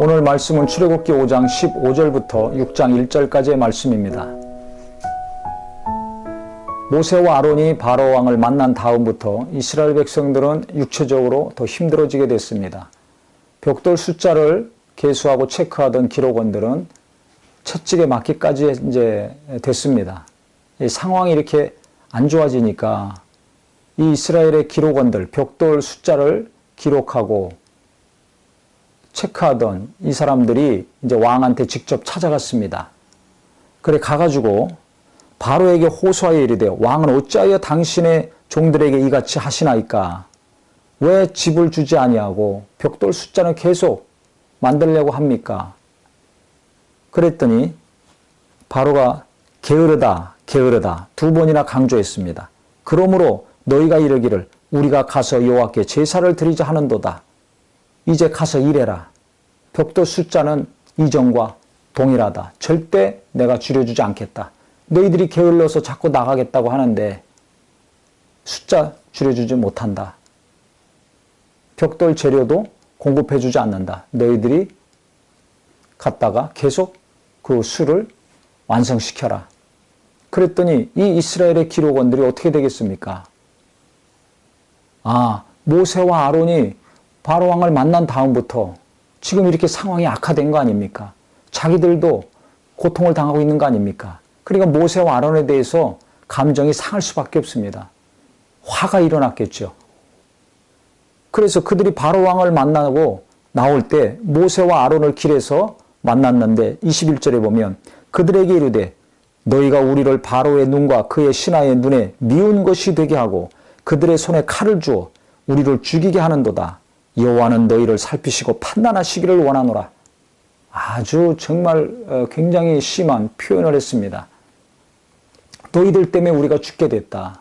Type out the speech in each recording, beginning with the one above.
오늘 말씀은 출애굽기 5장 15절부터 6장 1절까지의 말씀입니다. 모세와 아론이 바로 왕을 만난 다음부터 이스라엘 백성들은 육체적으로 더 힘들어지게 됐습니다. 벽돌 숫자를 계수하고 체크하던 기록원들은 채찍에 맞기까지 이제 됐습니다. 이 상황이 이렇게 안 좋아지니까 이 이스라엘의 기록원들, 벽돌 숫자를 기록하고 체크하던 이 사람들이 이제 왕한테 직접 찾아갔습니다. 그래 가가지고 바로에게 호소하여 이르되 왕은 어찌하여 당신의 종들에게 이같이 하시나이까? 왜 집을 주지 아니하고 벽돌 숫자는 계속 만들려고 합니까? 그랬더니 바로가 게으르다 게으르다 두 번이나 강조했습니다. 그러므로 너희가 이르기를 우리가 가서 여호와께 제사를 드리자 하는도다. 이제 가서 일해라. 벽돌 숫자는 이전과 동일하다. 절대 내가 줄여주지 않겠다. 너희들이 게을러서 자꾸 나가겠다고 하는데 숫자 줄여주지 못한다. 벽돌 재료도 공급해주지 않는다. 너희들이 갔다가 계속 그 수를 완성시켜라. 그랬더니 이 이스라엘의 기록원들이 어떻게 되겠습니까? 모세와 아론이 바로 왕을 만난 다음부터 지금 이렇게 상황이 악화된 거 아닙니까? 자기들도 고통을 당하고 있는 거 아닙니까? 그러니까 모세와 아론에 대해서 감정이 상할 수밖에 없습니다. 화가 일어났겠죠. 그래서 그들이 바로 왕을 만나고 나올 때 모세와 아론을 길에서 만났는데 21절에 보면 그들에게 이르되 너희가 우리를 바로의 눈과 그의 신하의 눈에 미운 것이 되게 하고 그들의 손에 칼을 주어 우리를 죽이게 하는도다. 여호와는 너희를 살피시고 판단하시기를 원하노라. 아주 정말 굉장히 심한 표현을 했습니다. 너희들 때문에 우리가 죽게 됐다.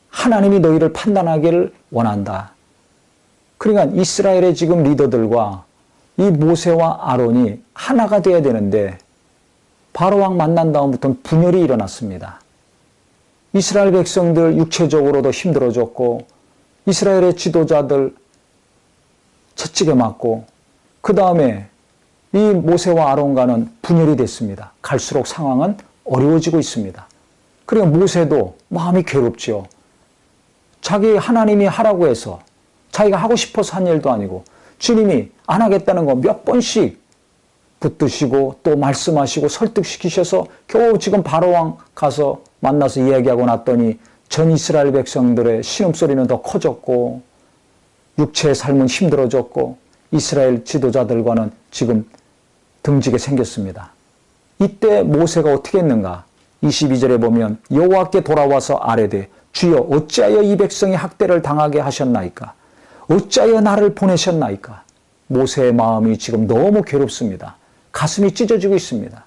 하나님이 너희를 판단하기를 원한다. 그러니까 이스라엘의 지금 리더들과 이 모세와 아론이 하나가 되어야 되는데 바로왕 만난 다음부터는 분열이 일어났습니다. 이스라엘 백성들 육체적으로도 힘들어졌고 이스라엘의 지도자들 채찍에 맞고 그 다음에 이 모세와 아론과는 분열이 됐습니다. 갈수록 상황은 어려워지고 있습니다. 그리고 모세도 마음이 괴롭지요. 자기 하나님이 하라고 해서 자기가 하고 싶어서 한 일도 아니고 주님이 안 하겠다는 거 몇 번씩 붙드시고 또 말씀하시고 설득시키셔서 겨우 지금 바로왕 가서 만나서 이야기하고 났더니 전 이스라엘 백성들의 신음소리는 더 커졌고 육체의 삶은 힘들어졌고 이스라엘 지도자들과는 지금 등지게 생겼습니다. 이때 모세가 어떻게 했는가? 22절에 보면 여호와께 돌아와서 아뢰되 주여 어찌하여 이 백성이 학대를 당하게 하셨나이까? 어찌하여 나를 보내셨나이까? 모세의 마음이 지금 너무 괴롭습니다. 가슴이 찢어지고 있습니다.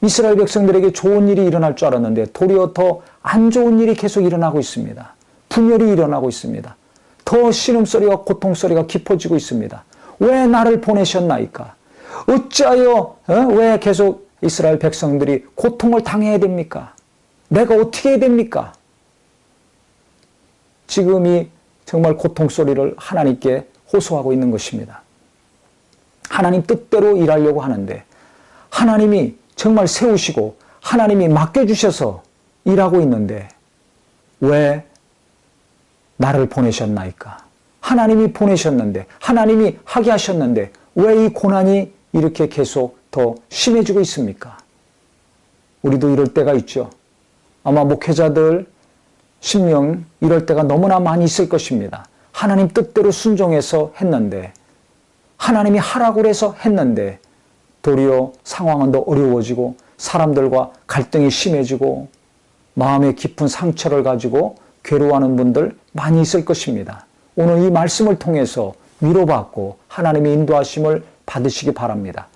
이스라엘 백성들에게 좋은 일이 일어날 줄 알았는데 도리어 더 안 좋은 일이 계속 일어나고 있습니다. 분열이 일어나고 있습니다. 더 신음소리와 고통소리가 깊어지고 있습니다. 왜 나를 보내셨나이까? 어찌하여 왜 계속 이스라엘 백성들이 고통을 당해야 됩니까? 내가 어떻게 해야 됩니까? 지금 이 정말 고통소리를 하나님께 호소하고 있는 것입니다. 하나님 뜻대로 일하려고 하는데 하나님이 정말 세우시고 하나님이 맡겨주셔서 일하고 있는데 왜 나를 보내셨나이까? 하나님이 보내셨는데 하나님이 하게 하셨는데 왜 이 고난이 이렇게 계속 더 심해지고 있습니까? 우리도 이럴 때가 있죠. 아마 목회자들 10명 이럴 때가 너무나 많이 있을 것입니다. 하나님 뜻대로 순종해서 했는데 하나님이 하라고 해서 했는데 도리어 상황은 더 어려워지고 사람들과 갈등이 심해지고 마음의 깊은 상처를 가지고 괴로워하는 분들 많이 있을 것입니다. 오늘 이 말씀을 통해서 위로받고 하나님의 인도하심을 받으시기 바랍니다.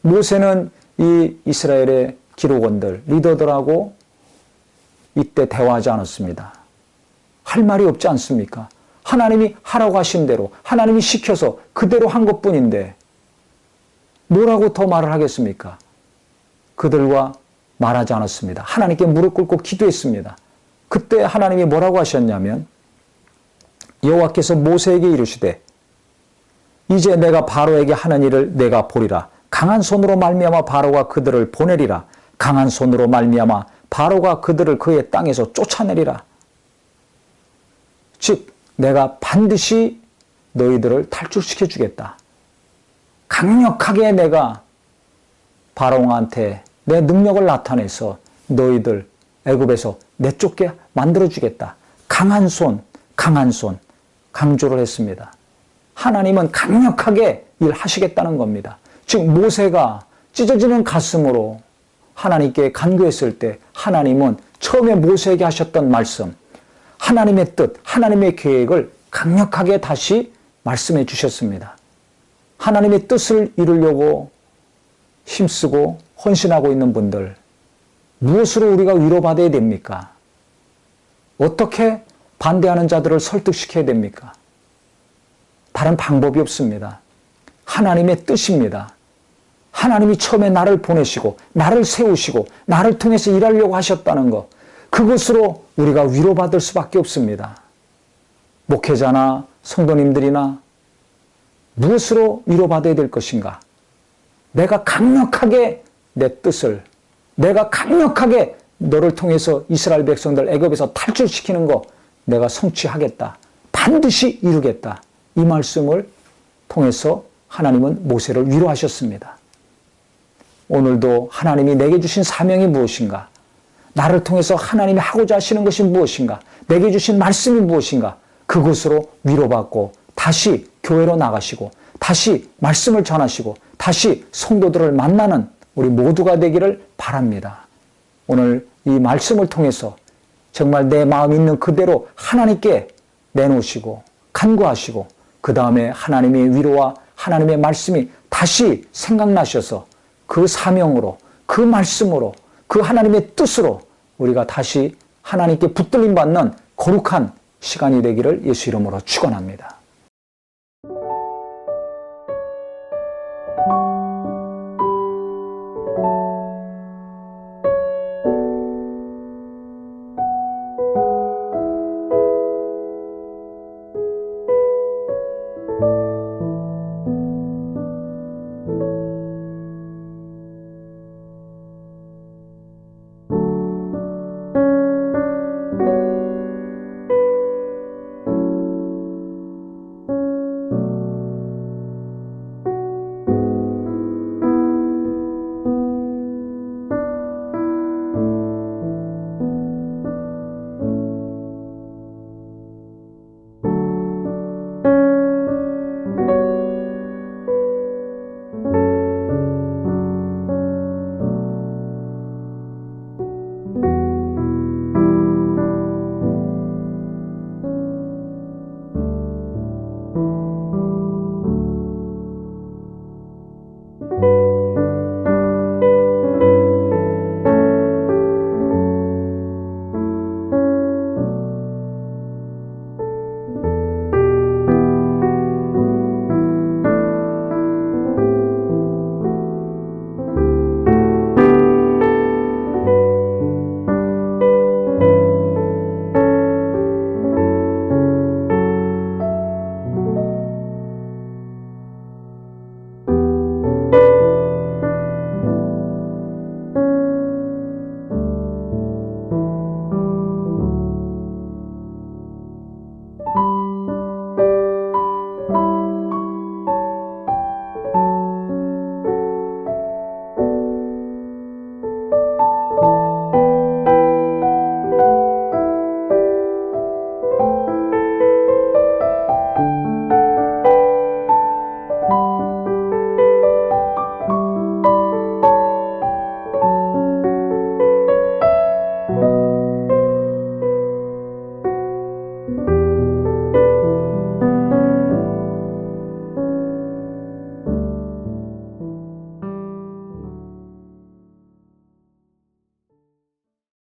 모세는 이 이스라엘의 기록원들, 리더들하고 이때 대화하지 않았습니다. 할 말이 없지 않습니까? 하나님이 하라고 하신 대로 하나님이 시켜서 그대로 한 것뿐인데 뭐라고 더 말을 하겠습니까? 그들과 말하지 않았습니다. 하나님께 무릎 꿇고 기도했습니다. 그때 하나님이 뭐라고 하셨냐면 여호와께서 모세에게 이르시되 이제 내가 바로에게 하는 일을 내가 보리라. 강한 손으로 말미암아 바로가 그들을 보내리라. 강한 손으로 말미암아 바로가 그들을 그의 땅에서 쫓아내리라. 즉 내가 반드시 너희들을 탈출시켜 주겠다. 강력하게 내가 바로왕한테 내 능력을 나타내서 너희들 애굽에서 내쫓게 만들어 주겠다. 강한 손, 강조를 했습니다. 하나님은 강력하게 일하시겠다는 겁니다. 즉 모세가 찢어지는 가슴으로 하나님께 간구했을 때 하나님은 처음에 모세에게 하셨던 말씀, 하나님의 뜻, 하나님의 계획을 강력하게 다시 말씀해 주셨습니다. 하나님의 뜻을 이루려고 힘쓰고 헌신하고 있는 분들, 무엇으로 우리가 위로받아야 됩니까? 어떻게 반대하는 자들을 설득시켜야 됩니까? 다른 방법이 없습니다. 하나님의 뜻입니다. 하나님이 처음에 나를 보내시고 나를 세우시고 나를 통해서 일하려고 하셨다는 것, 그것으로 우리가 위로받을 수밖에 없습니다. 목회자나 성도님들이나 무엇으로 위로받아야 될 것인가? 내가 강력하게 내 뜻을, 내가 강력하게 너를 통해서 이스라엘 백성들 애굽에서 탈출시키는 거 내가 성취하겠다. 반드시 이루겠다. 이 말씀을 통해서 하나님은 모세를 위로하셨습니다. 오늘도 하나님이 내게 주신 사명이 무엇인가? 나를 통해서 하나님이 하고자 하시는 것이 무엇인가? 내게 주신 말씀이 무엇인가? 그것으로 위로받고 다시 교회로 나가시고 다시 말씀을 전하시고 다시 성도들을 만나는 우리 모두가 되기를 바랍니다. 오늘 이 말씀을 통해서 정말 내 마음 있는 그대로 하나님께 내놓으시고 간구하시고 그 다음에 하나님의 위로와 하나님의 말씀이 다시 생각나셔서 그 사명으로, 그 말씀으로, 그 하나님의 뜻으로 우리가 다시 하나님께 붙들림 받는 거룩한 시간이 되기를 예수 이름으로 축원합니다.